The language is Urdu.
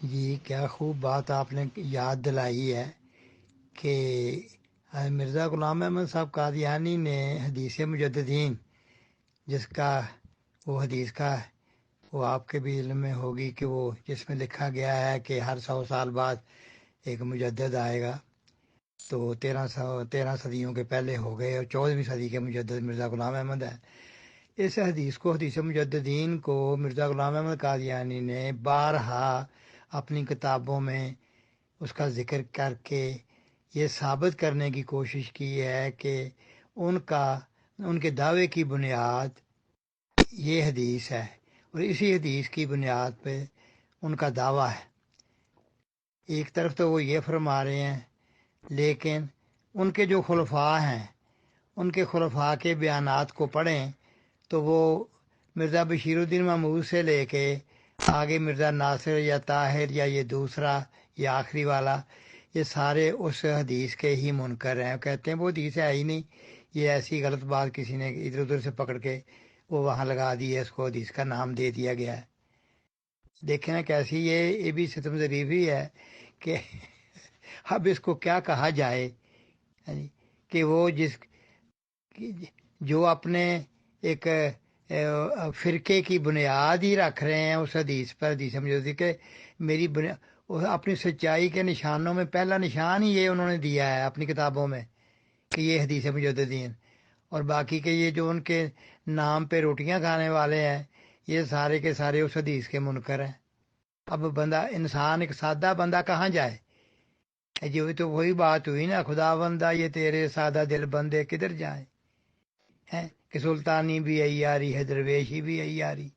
جی کیا خوب بات آپ نے یاد دلائی ہے کہ مرزا غلام احمد صاحب قادیانی نے حدیث مجددین، جس کا وہ حدیث کا وہ آپ کے بھی علم میں ہوگی کہ وہ جس میں لکھا گیا ہے کہ ہر 100 سال بعد ایک مجدد آئے گا، تو 13 صدیوں کے پہلے ہو گئے اور 14ویں صدی کے مجدد مرزا غلام احمد ہے۔ اس حدیث کو، حدیث مجددین کو، مرزا غلام احمد قادیانی نے بارہا اپنی کتابوں میں اس کا ذکر کر کے یہ ثابت کرنے کی کوشش کی ہے کہ ان کے دعوے کی بنیاد یہ حدیث ہے، اور اسی حدیث کی بنیاد پہ ان کا دعویٰ ہے۔ ایک طرف تو وہ یہ فرما رہے ہیں، لیکن ان کے جو خلفاء ہیں، ان کے خلفاء کے بیانات کو پڑھیں تو وہ مرزا بشیر الدین محمود سے لے کے آگے مرزا ناصر یا طاہر یا یہ دوسرا یا آخری والا، یہ سارے اس حدیث کے ہی منکر ہیں، کہتے ہیں وہ حدیث ہے ہی نہیں، یہ ایسی غلط بات کسی نے ادھر ادھر سے پکڑ کے وہ وہاں لگا دی ہے، اس کو حدیث کا نام دے دیا گیا ہے۔ دیکھیں نا کیسی یہ بھی ستم ظریفی ہے کہ اب اس کو کیا کہا جائے، کہ وہ جو اپنے ایک فرقے کی بنیاد ہی رکھ رہے ہیں اس حدیث پر، حدیث مجدد کہ میری اپنی سچائی کے نشانوں میں پہلا نشان ہی یہ انہوں نے دیا ہے اپنی کتابوں میں کہ یہ حدیث مجددین، اور باقی کے یہ جو ان کے نام پہ روٹیاں کھانے والے ہیں یہ سارے کے سارے اس حدیث کے منکر ہیں۔ اب بندہ، انسان، ایک سادہ بندہ کہاں جائے؟ جو تو وہی بات ہوئی نا، خدا بندہ یہ تیرے سادہ دل بندے کدھر جائیں، ہیں کہ سلطانی بھی عیاری ہے، درویشی بھی عیاری۔